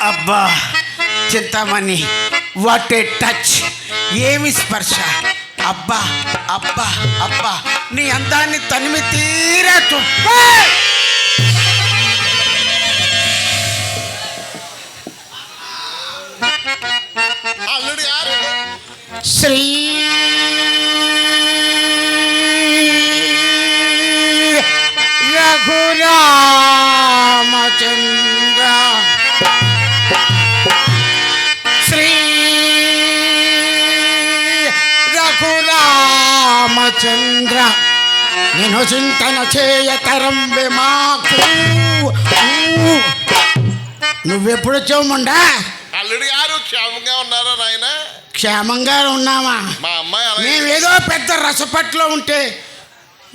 అబ్బా Chintamani, what a touch, ఏమి స్పర్శ. అబ్బా అబ్బా అబ్బా, నీ అందాన్ని తనిమి తీరా శ్రీ రఘురామచంద్ర, శ్రీ రఘురామచంద్ర, నేను చింతన చేయతరం మాకు. నువ్వెప్పుడొచ్చావు ముండా? అల్లుడి గారు క్షేమంగా ఉన్నారా నాయన? క్షేమంగా ఉన్నామా? మా అమ్మాయి మేమేదో పెద్ద రసపట్లో ఉంటే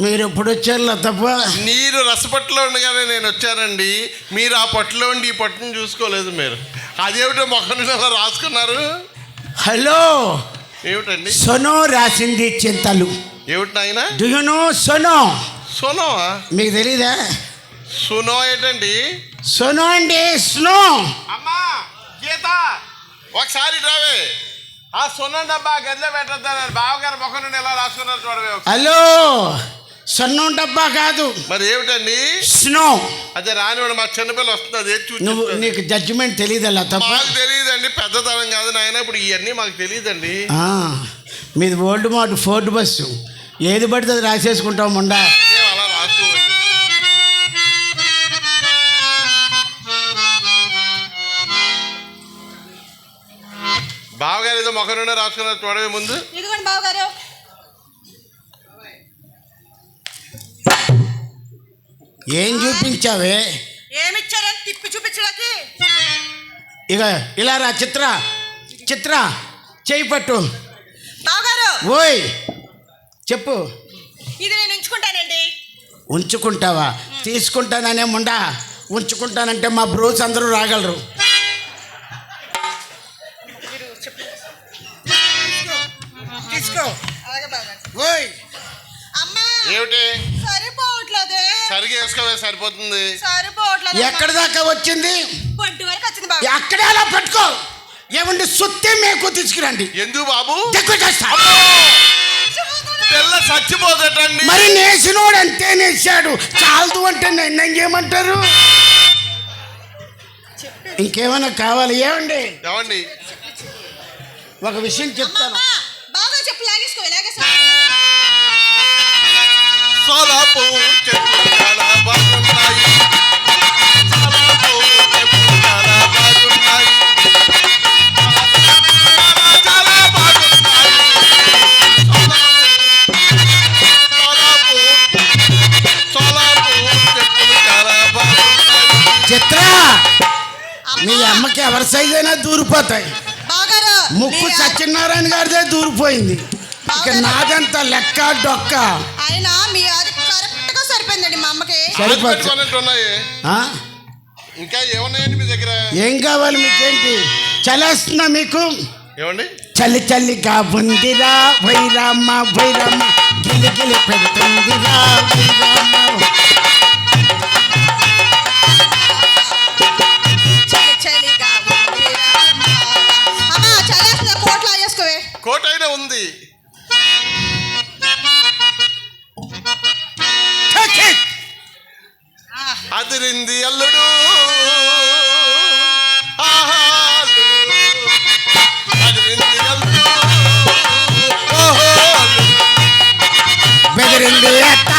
మీరు ఎప్పుడు వచ్చారు లతప్ప? నీరు రసపట్లో ఉండగానే నేను వచ్చానండి. మీరు ఆ పట్టులో ఉండి ఈ పట్టును చూసుకోలేదు. మీరు అదేమిటో మొక్కను అలా రాసుకున్నారు. హలో, ఏమిటండి? సొనో రాసింది చింతలు. ఏమిటి నాయన? డు యు నో సొనో? సోనో మీకు తెలీదా? సునో ఏంటండి? సొనో అండి, స్నో. అమ్మా గీత, ఒకసారి రావే. ఆ సొన్న డబ్బా గదిలో పెట్టద్దాను. బావగారు మొక్క నుండి ఎలా రాసుకున్నారు చూడవే. హలో, సొన్నం డబ్బా కాదు. మరి ఏమిటండి? స్నో. అదే రానివాడు, మా చిన్నపిల్ల వస్తుంది. అదే నువ్వు, నీకు జడ్జిమెంట్ తెలీదా లతప్ప? మాకు తెలియదండి, పెద్దతనం కాదు నాయన. ఇప్పుడు ఇవన్నీ మాకు తెలియదండి. మీది ఓల్డ్ మాట ఫోర్డ్ బస్సు, ఏది పడితే అది రాసేసుకుంటాం ముండా. మేము అలా రాసుకోండి. బావగారు ఏదో మొక్క నుండి రాసుకున్నారు చూడవే ముందు. ఇదిగోండి బావగారు. ఏం చూపించావే? ఏమిచ్చారని తిప్పి చూపించడానికి. ఇక ఇలా రా చిత్ర, చిత్ర చేయి పట్టు. బావగారు, ఓయ్ చెప్పు. ఇది నేను ఉంచుకుంటానండి. ఉంచుకుంటావా? తీసుకుంటాననే ముండా. ఉంచుకుంటానంటే మా బ్రోస్ అందరూ రాగలరు. తీసుకో. ఓయ్ అమ్మా, ఏమిటి? సరిపోవట్లేదే. సరిగా వేసుకోవే, సరిపోతుంది. సరిపోవట్లేదు. ఎక్కడి దాకా వచ్చింది? పొడ్డు వరకు వచ్చింది బాబు. అక్కడే అలా పెట్టుకో. ఏమండి సుత్తి మేకు తీసుకురండి. ఎందుకు బాబు? ఎక్కువ చేస్తా. పిల్ల చచ్చిపోదటండి. మరి నేసినోడు అంతే నేసాడు, చాలదు అంటే నన్ను చేయమంటారు. ఇంకేమైనా కావాలి? ఏమండి ఏమండి ఒక విషయం చెప్తాను. బాగా చెప్పు. లాగేసుకో, లాగేసుకో. సోలాపు చెట్లు చాలా బాగున్నాయి. సోలాపు చెట్లు చాలా బాగున్నాయి. చాలా బాగున్నాయి. సోలాపు చెట్లు చాలా బాగున్నాయి. చిత్ర, మీ అమ్మకి ఎవరి సైజ్ అయినా దూరిపోతాయి. బావగారు, ముక్కు సత్యనారాయణ గారిదే దూరిపోయింది. ఇక నాదంతా లెక్క డొక్క. అయినా మీ అది కరెక్ట్ గా సరిపోయిందండి మా అమ్మకి. ఉన్నాయి. ఇంకా ఏమున్నాయండి మీ దగ్గర? ఏం కావాలి మీకేంటి? చలేస్తున్నా మీకు? ఏమండి? చలి చలిగా ఉందిరా వైరామ్మ, వైరామ్మ గిలి గిలి పెడుతుందిరా వైరామ్మ. చలిగా ఉందిరా. అమ్మా, చలేస్తున్నా. కోట్లో వేసుకోవే. కోట అయినా ఉంది. అదిరింది అల్లుడు, ఆహా అల్లుడు. అదిరింది అల్లుడు, ఓహో అల్లుడు. బెదిరింది అత్త,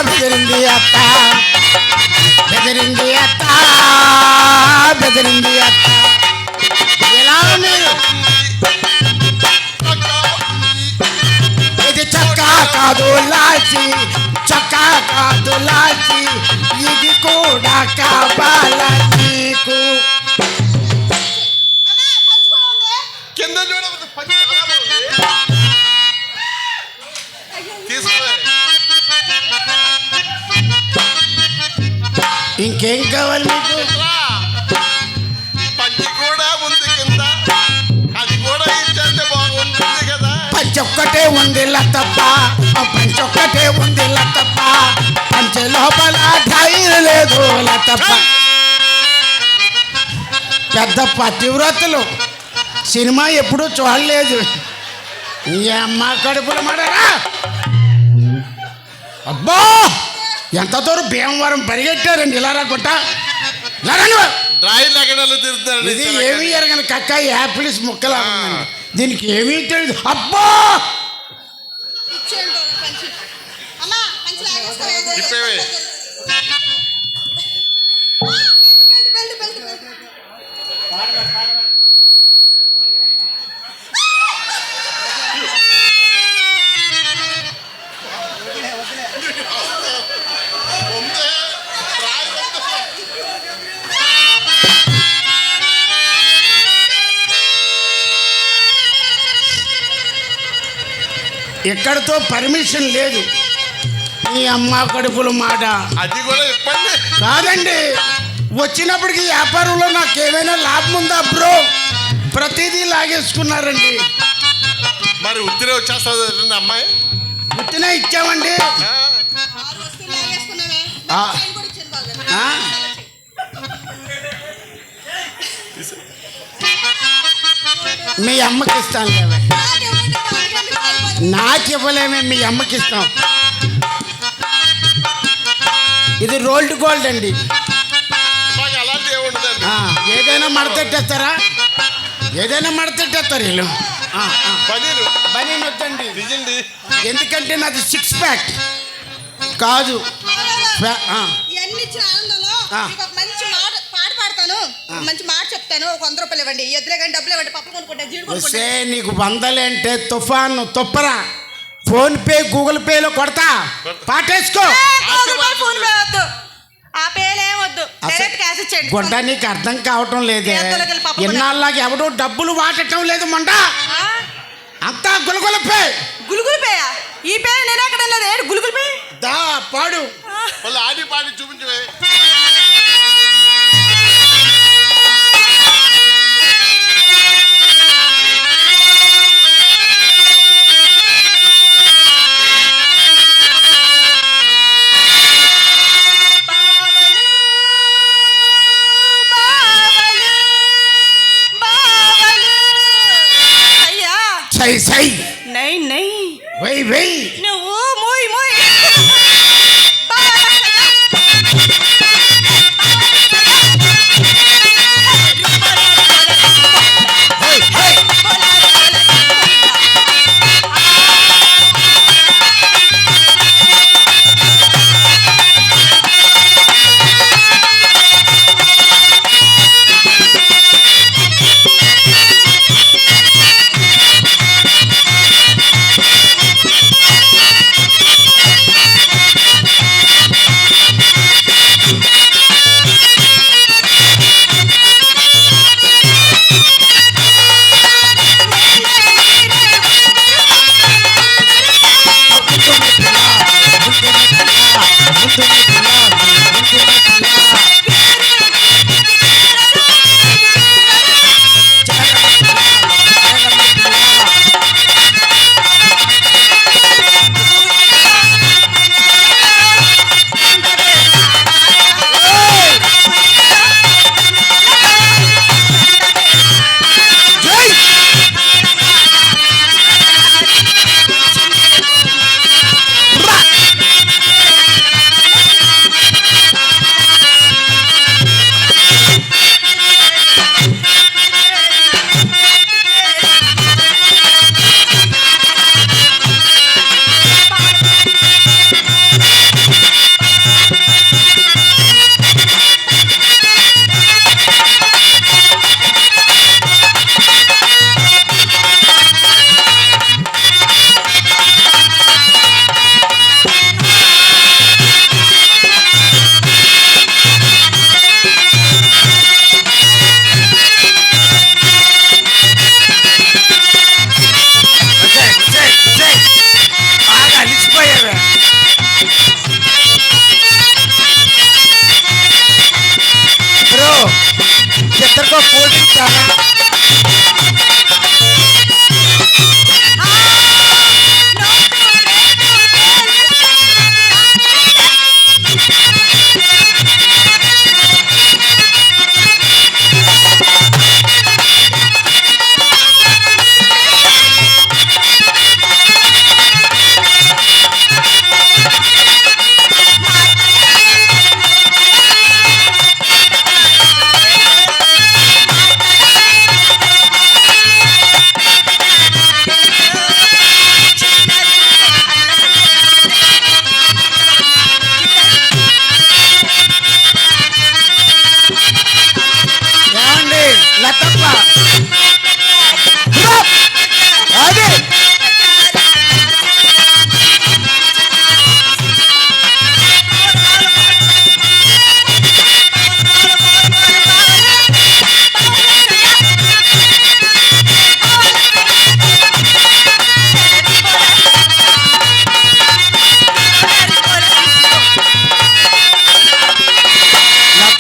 బెదిరింది అత్త, బెదిరింది అత్త, బెదిరింది అత్త. ఎలా మీరు? ఇది చక్కా కాదు లాచి, చక్కా కాదు లాచి, ఇది కూడా కావాలా నీకు? అమ్మా, పంచుకోవడం ఉందే? కింద చూడవద్దు, పని చాలా బాగుంది. తీసుకో. ఇంకేం కావాలి మీకు? పంచి కూడా ఉంది కింద, అది కూడా ఇచ్చేస్తే బాగుంటుంది కదా. పంచొక్కటే ఉంది లతప్ప, పంచొక్కటే ఉంది లతప్ప, పంచె లోపల లేదు తప్ప పెద్ద పతివ్రతలు సినిమా ఎప్పుడూ చూడలేదు. ఈ అమ్మ కడుపులు మడరా. అబ్బా ఎంత దూరం భీమవరం పరిగెట్టారండి ఇలా రాకుంటా. డ్రాయిల్ ఎక్కడ తిరుగుతారు. ఇది ఏమీ ఎరగని కక్క యాపిల్స్ ముక్కలా ఉందండి. దీనికి ఏమీ తెలియదు. అబ్బా ఇచ్చేయండి బాబు పంచి. అమ్మా పంచి లాగేస్తావా? ఇప్పేవే. Belt, belt, belt, belt. ఉందే, డ్రాయిల్ ఉందే. ఇక్కడతో పర్మిషన్ లేదు. ఈ అమ్మ కడుపుల మాట అది కూడా ఇప్పండి. కాదండి. వచ్చినప్పటికి వ్యాపారంలో నాకు ఏమైనా లాభం ఉందా బ్రో? ప్రతిదీ లాగేసుకున్నారండి. మరి ఉత్తిరే వచ్చేస్తుంది అమ్మాయి. గుర్తునే ఇచ్చామండి. 6 వస్తువులు లాగేసుకున్నావే. ఆ. చైన్ కూడా ఇచ్చాను బాగా. ఆ? మీ అమ్మకి ఇస్తాను లేవే. నాకేమంటే బాగా సరిపోతుంది. నాకు ఇవ్వలేమే, మీ అమ్మకి ఇస్తాం. ఇది రోల్డ్ గోల్డ్ అండి. మాకు అలాంటి ఏముండదండి. ఏదైనా మడతెట్టేస్తారా? ఏదైనా మడతెట్టేస్తారు వీళ్ళు. పనీరు బనీ వద్దండి. నిజండి. ఎందుకంటే నాది 6 ప్యాక్ కాదు. ఇవన్నీ ఇచ్చిన ఆనందంలో ఆ. మీకు ఒక మంచి పాట పాడతాను. మంచి మాట చెప్తాను. ఒక 100 రూపాయలు ఇవ్వండి. ఎద్దులే కానీ డబ్బులు ఇవ్వండి. పప్పు కొనుక్కుంటా, జీడి వస్తే కొనుక్కుంటా. నీకు వందలేంటే తుఫాను తొప్పరా. ఫోన్పే గూగుల్ పేలో కొడతా. పాటేసుకో. ఫోన్ పే వద్దు. ఆ పేలే వద్దు. డైరెక్ట్ క్యాష్ ఇచ్చేయండి. గుండా నీకు అర్థం కావటం లేదే. ఎద్దులకి పప్పు కూడా. ఇన్నాళ్ళకి ఎవడో డబ్బులు వాడటం లేదు మొండ. ఆ? అంతా గులగుల పే. గులుగులు పేయా? ఈ పేరు నేను ఎక్కడ లేదు. ఏడు గులుగులు పే. దా పాడు. వాళ్ళు ఆడి పాడి చూపించవే. సై సై నై నై వెయ్ వెయ్. నువ్వు మూయ్ మూయ్.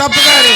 తప్పు గారు.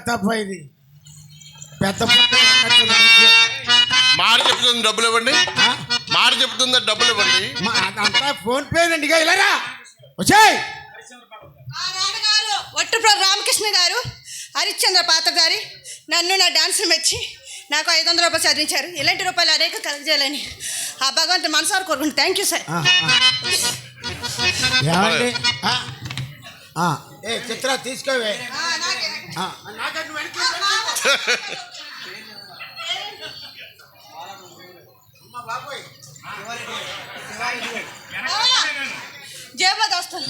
తప్ప ఇది పెద్ద మాట చెప్తుంది డబ్బులు ఇవ్వండి. మాట చెప్తుందా డబ్బులు ఇవ్వండి. అంతా ఫోన్ పే అండి. ఇలారా వచ్చాయి. వట్టుప్రభు రామకృష్ణ గారు హరిశ్చంద్ర పాత్రధారి నన్ను నా డాన్స్ మెచ్చి నాకు 500 రూపాయలు చదివించారు. ఇలాంటి రూపాయలు అనేక కలగజేయాలని ఆ భగవంతుని మనసారు కోరుకుంటాను. Thank you sir. చిత్ర తీసుకోవే.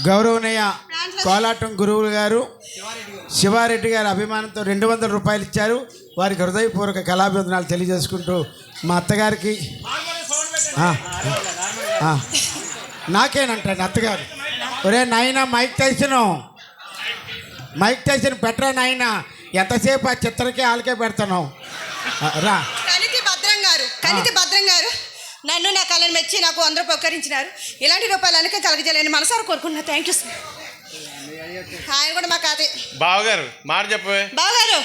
గౌరవనీయ కోలాటం గురువులు గారు శివారెడ్డి గారి అభిమానంతో 200 రూపాయలు ఇచ్చారు. వారికి హృదయపూర్వక కళాభివందనాలు తెలియజేసుకుంటూ మా అత్తగారికి నాకేనంటండి అత్తగారు. ఒరే నాయన మైక్ టైసన్ పెట్టరా నాయన, ఎంతసేపు ఆ చిత్రకే ఆలకే పెడతాను రా. కనితి భద్రం గారు నన్ను నా కళను మెచ్చి నాకు 100 రూపాయలు ఉపకరించినారు. ఇలాంటి రూపాయలు అనేక కలగజేయాలని మనసారా కోరుకుంటున్నా. Thank you sir. ఆయన కూడా మా కాదే. బావగారు మాట చెప్పవే. బావగారు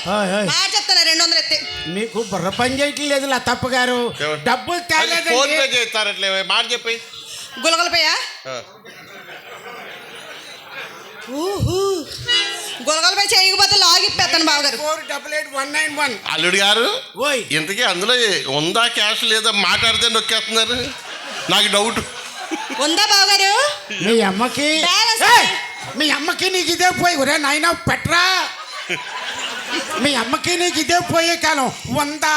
మాట చెప్తాను. 200 ఎత్తే మీకు బుర్ర పని చేయట్లేదు తప్ప గారు. డబ్బులు తేలేదండి. మాట చెప్పి గులగలపోయా గులగలపై చేయకపోతే లాగిప్పేస్తాను బావగారు. 488-191. అల్లుడు గారు ఇంతకీ అందులో ఉందా క్యాష్ లేదా మాట్లాడితే నొక్కేస్తున్నారు. నాకు డౌట్. ఉందా బావగారు? మీ అమ్మకి నీకు ఇదే పోయి ఒరే నాయన పెట్టరా. మీ అమ్మకి నీకు ఇదే పోయే కాలం. ఉందా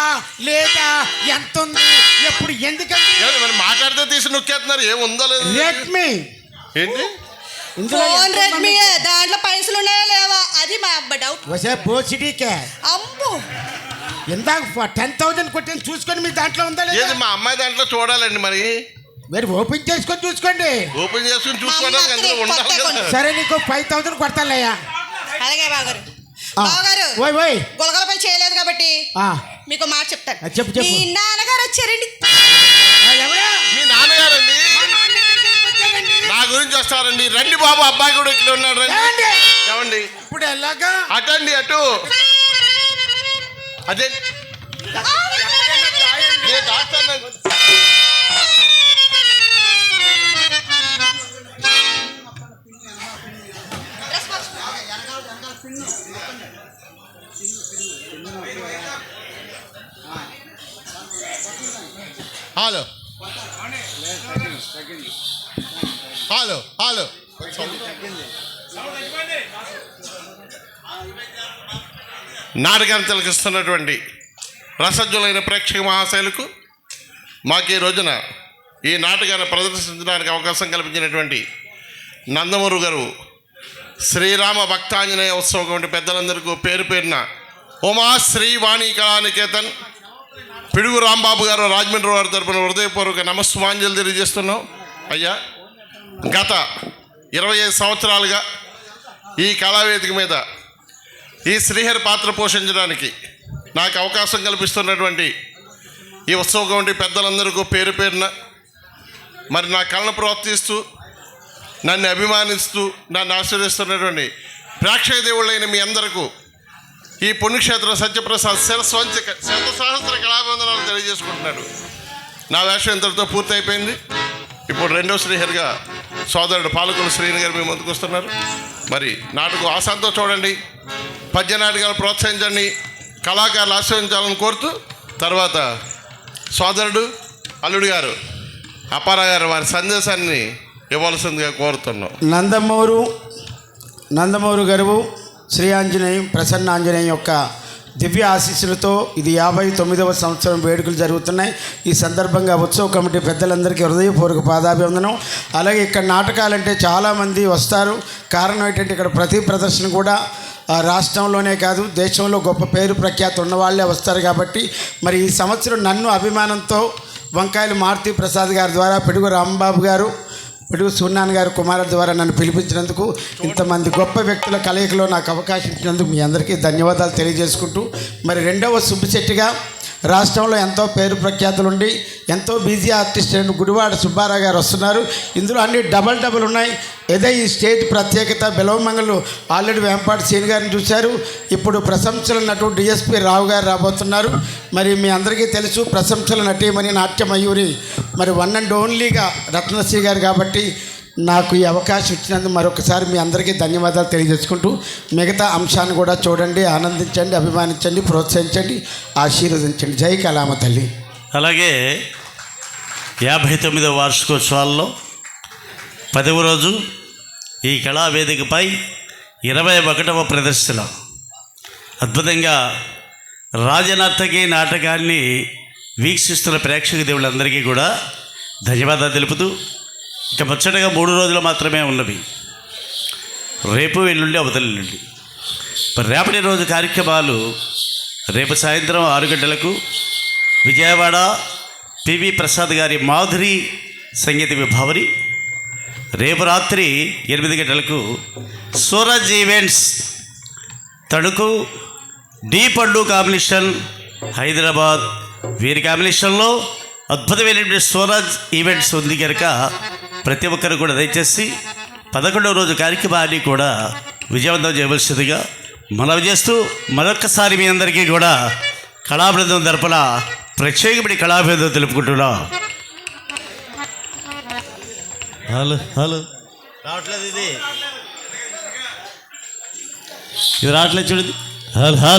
లేదా ఎంత ఉంది ఎప్పుడు ఎందుకంటే మరి మాట్లాడితే తీసి నొక్కేస్తున్నారు. ఏముందో లేదు. రెడ్మీ ఏంటి ఫోన్ రెడ్మీ దాంట్లో పైసలు ఉన్నాయా లేవా అది మా అబ్బా డౌట్. వసే పోసిడీకే అమ్మో ఇందాక 10,000 కొట్టిన చూసుకొని మీ దాంట్లో ఉందా లేదా? మా అమ్మాయి దాంట్లో చూడాలండి. మరి మీరు ఓపెన్ చేసుకొని చూసుకోండి. ఓపెన్ చేసుకొని చూసుకోవడానికి అందులో ఉండాలి. సరే నీకు 5,000 కొడతానయ్యా. అలాగే బావగారు. బావగారు గులగలపై చేయలేదు కాబట్టి మీకు మాట చెప్తాను. చెప్పు. మీ నాన్నగారు వచ్చారండి. మీ నాన్నగారండి నా గురించి వస్తారండి. రండి బాబు, అబ్బాయి కూడా ఇక్కడ ఉన్నాడు. రండి. ఏమండి ఇప్పుడు ఎలాగా అటండి అటు. అదే హలో హలో హలో నాటకాన్ని తిలకిస్తున్నటువంటి రసజ్జులైన ప్రేక్షక మహాశైలకు మాకు ఈ రోజున ఈ నాటకాన్ని ప్రదర్శించడానికి అవకాశం కల్పించినటువంటి నందమూరి గారు శ్రీరామ భక్తాంజనేయ ఉత్సవం వంటి పెద్దలందరికీ పేరు పేరున ఉమా శ్రీ వాణి కళానికేతన్ పిడుగు రాంబాబు గారు రాజమండ్రి వారి తరపున హృదయపూర్వక నమస్సుమాంజలు తెలియజేస్తున్నాం. అయ్యా, గత 25 సంవత్సరాలుగా ఈ కళావేదిక మీద ఈ శ్రీహరి పాత్ర పోషించడానికి నాకు అవకాశం కల్పిస్తున్నటువంటి ఈ ఉత్సవం వంటి పెద్దలందరికీ పేరు పేరున మరి నా కళను ప్రోత్సహిస్తూ నన్ను అభిమానిస్తూ నన్ను ఆశీర్వదిస్తున్నటువంటి ప్రేక్షక దేవుళ్ళైన మీ అందరికీ ఈ పుణ్యక్షేత్ర సత్యప్రసాద్ శిరస్వంచి శతసహస్ర కళాబంధనాలు తెలియజేసుకుంటున్నాడు. నా వేషం ఇంతటితో పూర్తయిపోయింది. ఇప్పుడు రెండో శ్రీహరిగా సోదరుడు పాలకులు శ్రీని గారు మీ ముందుకు వస్తున్నారు. మరి నాటకం ఆశాంతో చూడండి, పద్య నాటకాలు ప్రోత్సహించండి, కళాకారులు ఆశీర్వదించాలని కోరుతూ తర్వాత సోదరుడు అల్లుడు గారు అప్పారా గారు వారి సందేశాన్ని ఇవ్వాల్సిందిగా కోరుతున్నాం. నందమూరు గరువు శ్రీ ఆంజనేయం ప్రసన్న ఆంజనేయం యొక్క దివ్య ఆశీస్సులతో ఇది 59వ సంవత్సరం వేడుకలు జరుగుతున్నాయి. ఈ సందర్భంగా ఉత్సవ కమిటీ పెద్దలందరికీ హృదయపూర్వక పాదాభివందనం. అలాగే ఇక్కడ నాటకాలంటే చాలామంది వస్తారు. కారణం ఏంటంటే ఇక్కడ ప్రతి ప్రదర్శన కూడా రాష్ట్రంలోనే కాదు దేశంలో గొప్ప పేరు ప్రఖ్యాతి ఉన్నవాళ్లే వస్తారు. కాబట్టి మరి ఈ సంవత్సరం నన్ను అభిమానంతో వంకాయల మారుతి ప్రసాద్ గారి ద్వారా పిడుగు రాంబాబు గారు పిడుగు సూర్యనారాయణ గారు కుమారుల ద్వారా నన్ను పిలిపించినందుకు, ఇంతమంది గొప్ప వ్యక్తుల కలయికలో నాకు అవకాశం ఇచ్చినందుకు మీ అందరికీ ధన్యవాదాలు తెలియజేసుకుంటూ మరి రెండవ సుబ్బిశెట్టిగా రాష్ట్రంలో ఎంతో పేరు ప్రఖ్యాతులుండి ఎంతో బిజీ ఆర్టిస్ట్ అయిన గుడివాడ సుబ్బారావు గారు వస్తున్నారు. ఇందులో అన్ని డబల్ ఉన్నాయి. ఏదో ఈ స్టేజ్ ప్రత్యేకత. బిలవమంగళు ఆల్రెడీ వేంపాటి సీని గారిని చూశారు. ఇప్పుడు ప్రశంసల నటుడు డిఎస్పి రావు గారు రాబోతున్నారు. మరి మీ అందరికీ తెలుసు ప్రశంసల నటీమణి నాట్యమయూరి మరి వన్ అండ్ ఓన్లీగా రత్నశ్రీ గారు. కాబట్టి నాకు ఈ అవకాశం ఇచ్చినందుకు మరొకసారి మీ అందరికీ ధన్యవాదాలు తెలియజేసుకుంటూ మిగతా అంశాన్ని కూడా చూడండి, ఆనందించండి, అభిమానించండి, ప్రోత్సహించండి, ఆశీర్వదించండి. జై కళామ తల్లి. అలాగే 59వ వార్షికోత్సవాల్లో 10వ రోజు ఈ కళావేదికపై 21వ ప్రదర్శన అద్భుతంగా రాజనర్తకి నాటకాన్ని వీక్షిస్తున్న ప్రేక్షక దేవుళ్ళందరికీ కూడా ధన్యవాదాలు తెలుపుతూ ఇక ముచ్చటగా 3 రోజులు మాత్రమే ఉన్నవి. రేపు ఎల్లుండి అవతలెల్లుండి. మరి రేపటి రోజు కార్యక్రమాలు రేపు సాయంత్రం 6 గంటలకు విజయవాడ పివి ప్రసాద్ గారి మాధురి సంగీత విభావరి, రేపు రాత్రి 8 గంటలకు సూరజ్ ఈవెంట్స్ తణుకు డి పండు కాంబినేషన్ హైదరాబాద్ వీరి కాంబినేషన్లో అద్భుతమైనటువంటి సూరజ్ ఈవెంట్స్ ఉంది కనుక ప్రతి ఒక్కరు కూడా దయచేసి 11వ రోజు కార్యక్రమాన్ని కూడా విజయవంతం చేయవలసిందిగా మనవి చేస్తూ మరొక్కసారి మీ అందరికీ కూడా కళాబృందం తరపున ప్రత్యేకమైన కళాభివందనం తెలుపుకుంటున్నా. హలో రావట్లేదు, ఇది రావట్లేదు చూడండి. హలో.